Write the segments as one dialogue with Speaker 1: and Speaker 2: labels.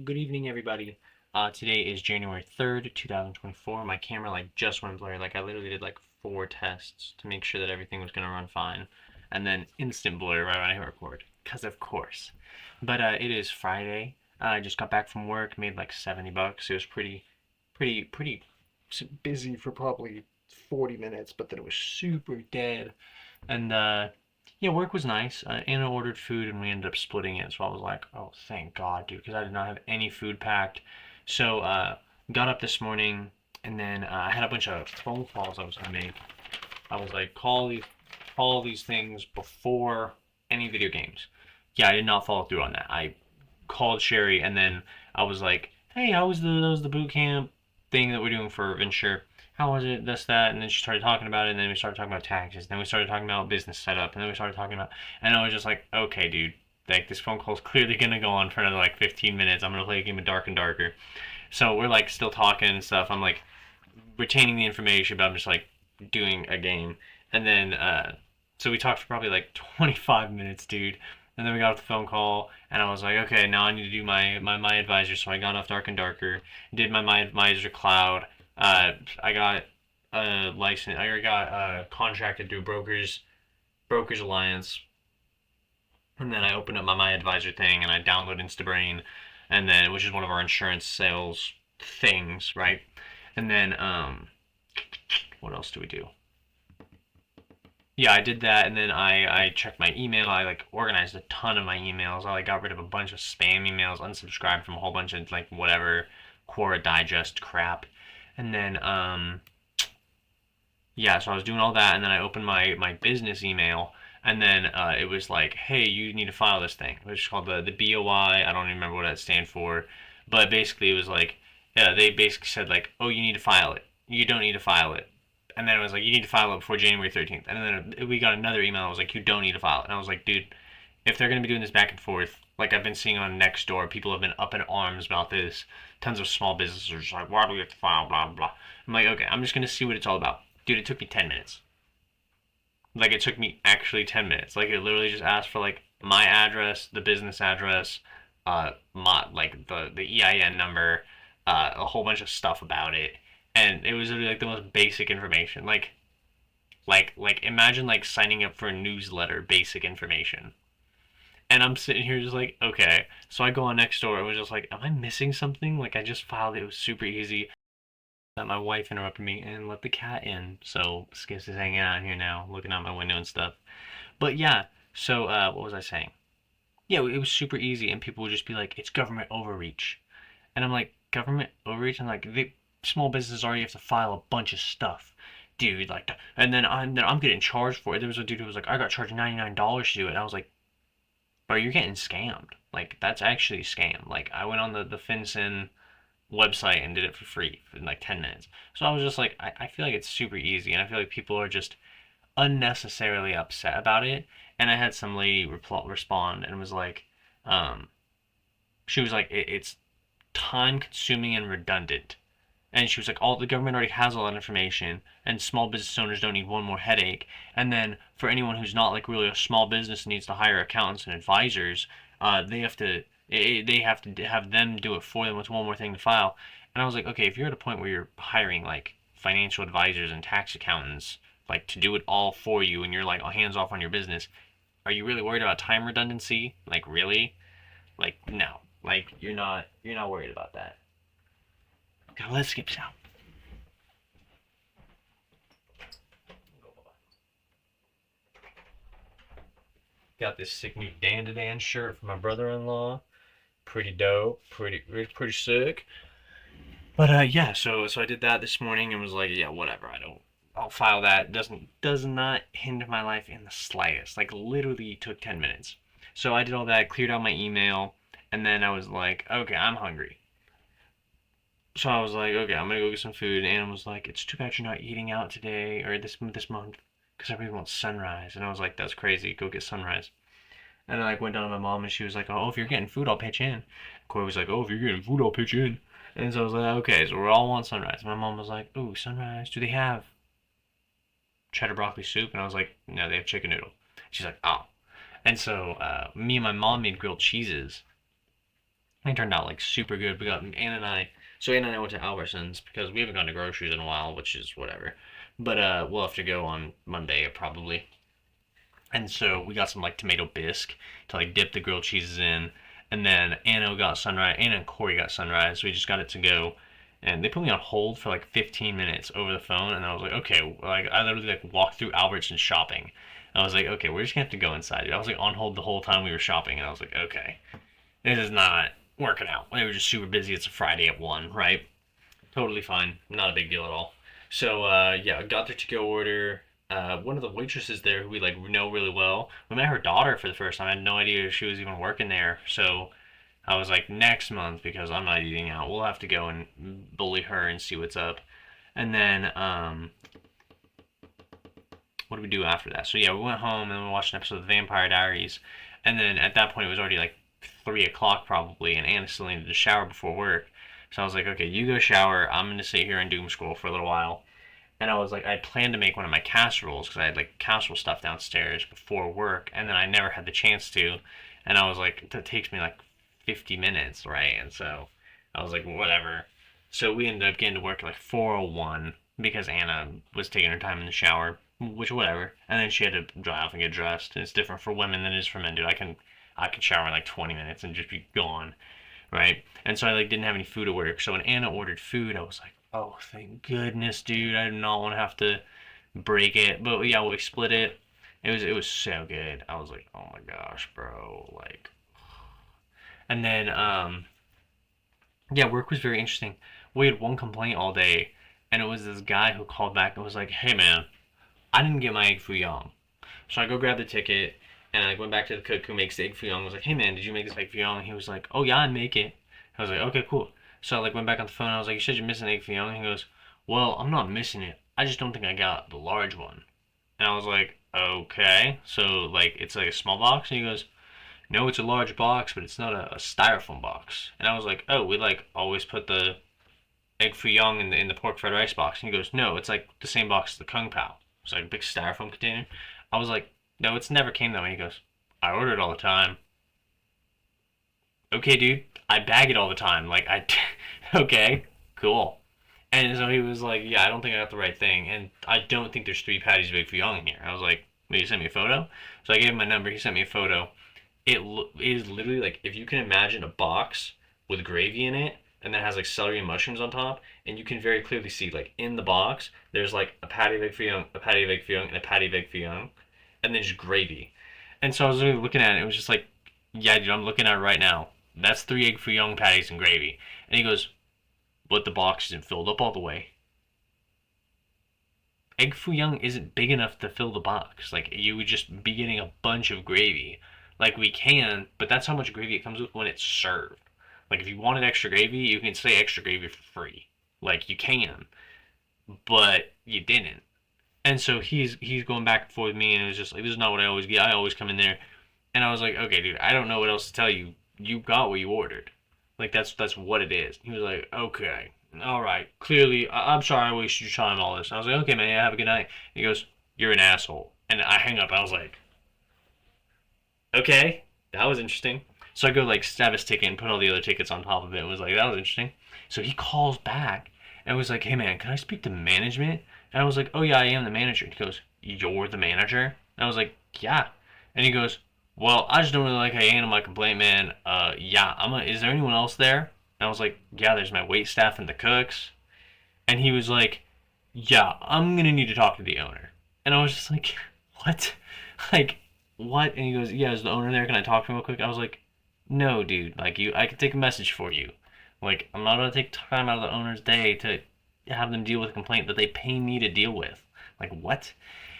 Speaker 1: Good evening, everybody. Today is January 3rd, 2024. My camera just went blurry. I literally did four tests to make sure that everything was gonna run fine, and then instant blur right when I hit record. Cause of course. But it is Friday. I just got back from work, made like $70. It was pretty busy for probably 40 minutes, but then it was super dead. And yeah, work was nice. Anna ordered food and we ended up splitting it. So I was like, oh, thank God, dude, because I did not have any food packed. So got up this morning and then I had a bunch of phone calls I was gonna make. I was like, call these things before any video games. Yeah, I did not follow through on that. I called Sherry and then I was like, hey, how was the boot camp thing that we're doing for Venture? How was it? This, that, and then she started talking about it, and then we started talking about taxes, then we started talking about business setup, and then we started talking about, and I was just like, okay, dude, this phone call is clearly gonna go on for another 15 minutes. I'm gonna play a game of Dark and Darker. So we're still talking and stuff. I'm retaining the information, but I'm just doing a game. And then so we talked for probably 25 minutes, dude. And then we got off the phone call, and I was like, okay, now I need to do my advisor. So I got off Dark and Darker, did my advisor cloud. I got a license. I got contracted through Brokers Alliance, and then I opened up my advisor thing, and I downloaded Instabrain, and then which is one of our insurance sales things, right? And then what else do we do? Yeah, I did that, and then I checked my email. I organized a ton of my emails. I got rid of a bunch of spam emails, unsubscribed from a whole bunch of whatever Quora Digest crap, and then yeah, so I was doing all that, and then I opened my business email, and then it was like, hey, you need to file this thing, which is called the BOI. I don't even remember what that stands for, but basically it was yeah, they basically said oh, you need to file it. You don't need to file it. And then it was like, you need to file it before January 13th. And then we got another email that was like, you don't need to file it. And I was like, dude, if they're going to be doing this back and forth, I've been seeing on Nextdoor, people have been up in arms about this. Tons of small businesses are just like, why do we have to file, blah, blah. I'm like, okay, I'm just going to see what it's all about. Dude, it took me 10 minutes. It took me actually 10 minutes. It literally just asked for my address, the business address, my the EIN number, a whole bunch of stuff about it, and it was literally the most basic information. Imagine signing up for a newsletter, basic information. And I'm sitting here just okay. So I go on Nextdoor and was just am I missing something? I just filed it. It was super easy. That my wife interrupted me and let the cat in. So Skips is hanging out here now, looking out my window and stuff. But yeah, so what was I saying? Yeah, it was super easy, and people would just be like, "It's government overreach," and I'm like, "Government overreach?" And the small businesses already have to file a bunch of stuff, dude. And then I'm getting charged for it. There was a dude who was like, "I got charged $99 to do it," and I was like, "Bro, you're getting scammed. That's actually a scam." I went on the FinCEN website and did it for free in 10 minutes. So I was just I feel like it's super easy, and I feel like people are just unnecessarily upset about it. And I had some lady respond and was um, she was like, it's time consuming and redundant. And she was like, all the government already has all that information, and small business owners don't need one more headache. And then for anyone who's not really a small business and needs to hire accountants and advisors, they have to have them do it for them with one more thing to file. And I was like, okay, if you're at a point where you're hiring financial advisors and tax accountants to do it all for you, and you're hands off on your business, are you really worried about time redundancy? Really? No. You're not worried about that. God, let's skip out. Got this sick new Dan shirt from my brother-in-law. Pretty dope. Pretty sick. But yeah, so I did that this morning and was like, yeah, whatever. I'll file that. Does not hinder my life in the slightest. Literally took 10 minutes. So I did all that, cleared out my email, and then I was like, okay, I'm hungry. So I was like, okay, I'm gonna go get some food. And Anna was like, it's too bad you're not eating out today or this month, because I really want sunrise. And I was like, that's crazy. Go get sunrise. And I went down to my mom and she was like, oh, if you're getting food, I'll pitch in. Corey was like, oh, if you're getting food, I'll pitch in. And so I was like, okay, so we all want sunrise. My mom was like, ooh, sunrise. Do they have cheddar broccoli soup? And I was like, no, they have chicken noodle. She's like, oh. And so me and my mom made grilled cheeses. It turned out like super good. We got Anna and I went to Albertsons because we haven't gone to groceries in a while, which is whatever. But we'll have to go on Monday probably. And so we got some like tomato bisque to like dip the grilled cheeses in. And then Anna and Corey got sunrise. So we just got it to go. And they put me on hold for like 15 minutes over the phone. And I was like, okay, like I literally like walked through Albertsons shopping. I was like, okay, we're just gonna have to go inside. I was like on hold the whole time we were shopping. And I was like, okay, this is not working out. They were just super busy. It's a Friday at 1, right? Totally fine. Not a big deal at all. So yeah, I got their to-go order. One of the waitresses there who we like know really well. We met her daughter for the first time. I had no idea she was even working there. So I was like, next month because I'm not eating out. We'll have to go and bully her and see what's up. And then what did we do after that? So yeah, we went home and we watched an episode of the Vampire Diaries. And then at that point it was already like 3 o'clock probably, and Anna still needed to shower before work. So I was like, okay, you go shower. I'm gonna sit here and doom scroll for a little while. And I was like, I planned to make one of my casseroles because I had like casserole stuff downstairs before work, and then I never had the chance to. And I was like, that takes me like 50 minutes, right? And so I was like, whatever. So we ended up getting to work at like 4:01 because Anna was taking her time in the shower, which whatever. And then she had to dry off and get dressed. And it's different for women than it is for men, dude. I can shower in like 20 minutes and just be gone, right? And so I like didn't have any food at work. So when Anna ordered food, I was like, oh, thank goodness, dude. I did not want to have to break it. But yeah, we split it. It was so good. I was like, oh my gosh, bro. Like, and then yeah, work was very interesting. We had one complaint all day, and it was this guy who called back and was like, hey man, I didn't get my egg foo young. So I go grab the ticket, and I went back to the cook who makes the egg foo young. I was like, hey man, did you make this egg foo young? And he was like, oh yeah, I make it. I was like, okay, cool. So I like went back on the phone. And I was like, you said you're missing egg foo young. And he goes, well, I'm not missing it. I just don't think I got the large one. And I was like, okay. So like it's like a small box. And he goes, no, it's a large box, but it's not a styrofoam box. And I was like, oh, we like always put the egg foo young in the pork fried rice box. And he goes, no, it's like the same box as the kung pao. It's like a big styrofoam container. I was like, no, it's never came that way. He goes, I order it all the time. Okay, dude, I bag it all the time. Like, okay, cool. And so he was like, yeah, I don't think I got the right thing. And I don't think there's 3 patties of egg foo young in here. I was like, will you send me a photo? So I gave him my number. He sent me a photo. It is literally like, if you can imagine a box with gravy in it, and then has like celery and mushrooms on top, and you can very clearly see like in the box, there's like a patty of egg foo young, a patty of egg foo young, and a patty of egg foo young, and then just gravy. And so I was really looking at it. It was just like, yeah, dude, I'm looking at it right now. That's 3 egg foo young patties and gravy. And he goes, but the box isn't filled up all the way. Egg foo young isn't big enough to fill the box. Like you would just be getting a bunch of gravy. Like we can, but that's how much gravy it comes with when it's served. Like if you wanted extra gravy, you can say extra gravy for free. Like you can, but you didn't. And so he's going back and forth with me, and it was just like, this is not what I always get. I always come in there, and I was like, okay, dude, I don't know what else to tell you. You got what you ordered. Like that's what it is. He was like, okay, all right, clearly, I'm sorry I wasted your time all this. I was like, okay, man, yeah, have a good night. And he goes, you're an asshole, and I hang up. I was like, okay, that was interesting. So I go like stab his ticket and put all the other tickets on top of it. And was like, that was interesting. So he calls back and was like, hey man, can I speak to management? And I was like, oh yeah, I am the manager. And he goes, you're the manager? And I was like, yeah. And he goes, well, I just don't really like how you handle my complaint, man. Yeah, is there anyone else there? And I was like, yeah, there's my wait staff and the cooks. And he was like, yeah, I'm gonna need to talk to the owner. And I was just like, what? Like, what? And he goes, yeah, is the owner there? Can I talk to him real quick? I was like, no, dude. Like, I can take a message for you. Like, I'm not gonna take time out of the owner's day to have them deal with a complaint that they pay me to deal with. Like, what?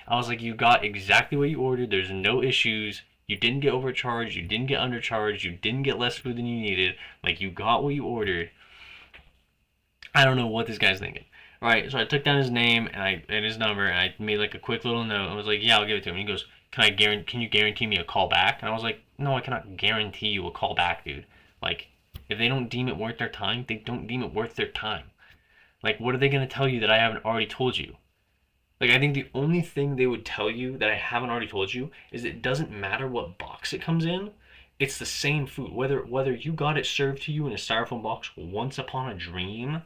Speaker 1: I was like, you got exactly what you ordered. There's no issues. You didn't get overcharged. You didn't get undercharged. You didn't get less food than you needed. Like, you got what you ordered. I don't know what this guy's thinking. All right, so I took down his name and his number, and I made like a quick little note. And was like, yeah, I'll give it to him. And he goes, can you guarantee me a call back? And I was like, no, I cannot guarantee you a call back, dude. Like, if they don't deem it worth their time, they don't deem it worth their time. Like, what are they gonna tell you that I haven't already told you? Like, I think the only thing they would tell you that I haven't already told you is it doesn't matter what box it comes in. It's the same food. Whether you got it served to you in a styrofoam box once upon a dream,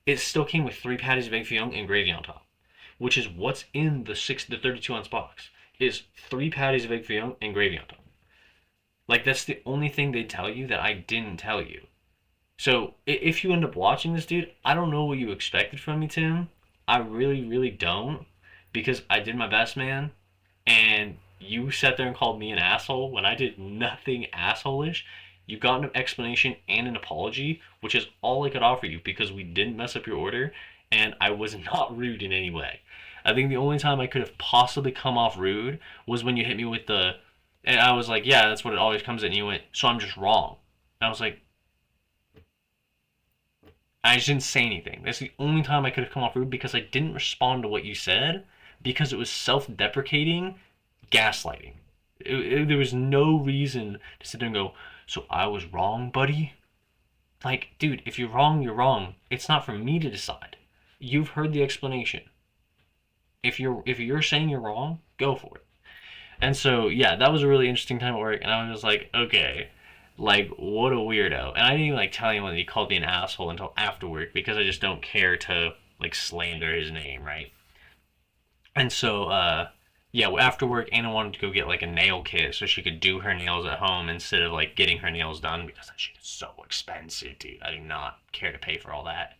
Speaker 1: it still came with 3 patties of egg foo young and gravy on top, which is what's in the 32-ounce box. Is 3 patties of egg foo young and gravy on top. Like that's the only thing they tell you that I didn't tell you. So if you end up watching this, dude, I don't know what you expected from me, Tim. I really, really don't, because I did my best, man. And you sat there and called me an asshole when I did nothing assholish. You got an explanation and an apology, which is all I could offer you because we didn't mess up your order, and I was not rude in any way. I think the only time I could have possibly come off rude was when you hit me with the, and I was like, yeah, that's what it always comes in. And you went, so I'm just wrong. And I was like, I just didn't say anything. That's the only time I could have come off rude because I didn't respond to what you said because it was self-deprecating gaslighting. There was no reason to sit there and go, so I was wrong, buddy? Like, dude, if you're wrong, you're wrong. It's not for me to decide. You've heard the explanation. If you're saying you're wrong, go for it. And so, yeah, that was a really interesting time at work, and I was like, okay, like, what a weirdo. And I didn't even, like, tell anyone that he called me an asshole until after work, because I just don't care to, like, slander his name, right? And so, yeah, after work, Anna wanted to go get, like, a nail kit so she could do her nails at home instead of, like, getting her nails done, because that shit is so expensive, dude. I do not care to pay for all that.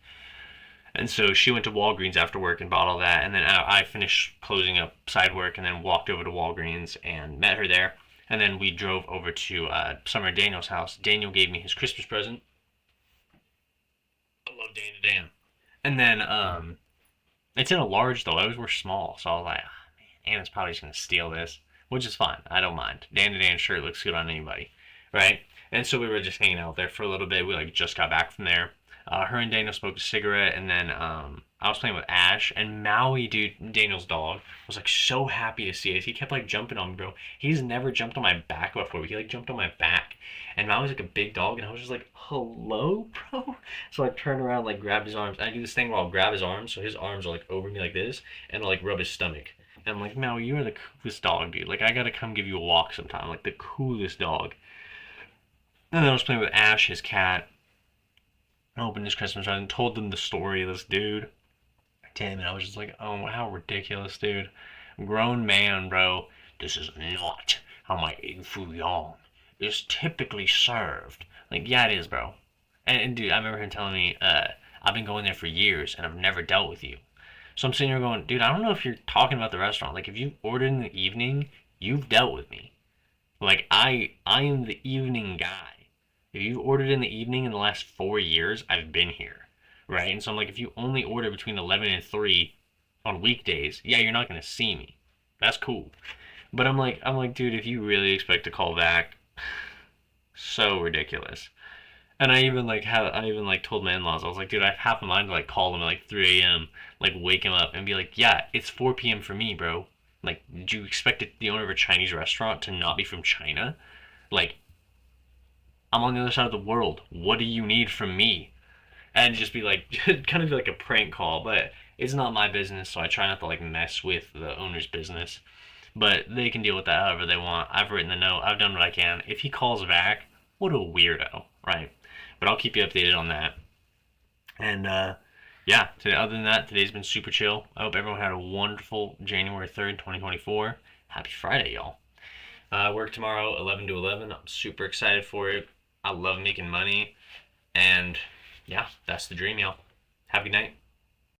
Speaker 1: And so she went to Walgreens after work and bought all that. And then I finished closing up side work and then walked over to Walgreens and met her there. And then we drove over to Summer and Daniel's house. Daniel gave me his Christmas present. I love Daniel Dan. And then it's in a large though. I always wear small, so I was like, oh, man, Anna's probably just gonna steal this, which is fine. I don't mind. Dan Dan shirt looks good on anybody, right? And so we were just hanging out there for a little bit. We like just got back from there. Her and Daniel smoked a cigarette, and then I was playing with Ash, and Maui, dude, Daniel's dog, was like so happy to see us. He kept like jumping on me, bro. He's never jumped on my back before, but he like jumped on my back, and Maui's like a big dog, and I was just like, hello, bro. So I turned around, like grabbed his arms. And I do this thing where I'll grab his arms, so his arms are like over me like this, and I'll like rub his stomach. And I'm like, Maui, you are the coolest dog, dude. Like I gotta come give you a walk sometime. Like the coolest dog. And then I was playing with Ash, his cat. I opened his Christmas present and told them the story of this dude. Damn it, I was just like, oh, how ridiculous, dude. Grown man, bro. This is not how my egg foo young is typically served. Like, yeah, it is, bro. And dude, I remember him telling me, I've been going there for years and I've never dealt with you. So I'm sitting here going, dude, I don't know if you're talking about the restaurant. Like, if you ordered in the evening, you've dealt with me. Like, I am the evening guy. If you've ordered in the evening in the last 4 years, I've been here, right? And so I'm like, if you only order between 11 and 3 on weekdays, yeah, you're not gonna see me. That's cool. But I'm like, dude, if you really expect to call back, so ridiculous. And I even told my in-laws, I was like, dude, I have half a mind to like call them at like 3 a.m., like wake him up and be like, yeah, it's 4 p.m. for me, bro. Like, did you expect the owner of a Chinese restaurant to not be from China? Like, I'm on the other side of the world. What do you need from me? And just be like, kind of like a prank call, but it's not my business, so I try not to like mess with the owner's business. But they can deal with that however they want. I've written the note. I've done what I can. If he calls back, what a weirdo, right? But I'll keep you updated on that. And yeah, other than that, today's been super chill. I hope everyone had a wonderful January 3rd, 2024. Happy Friday, y'all. I work tomorrow, 11 to 11. I'm super excited for it. I love making money. And yeah, that's the dream, y'all. Have a good night.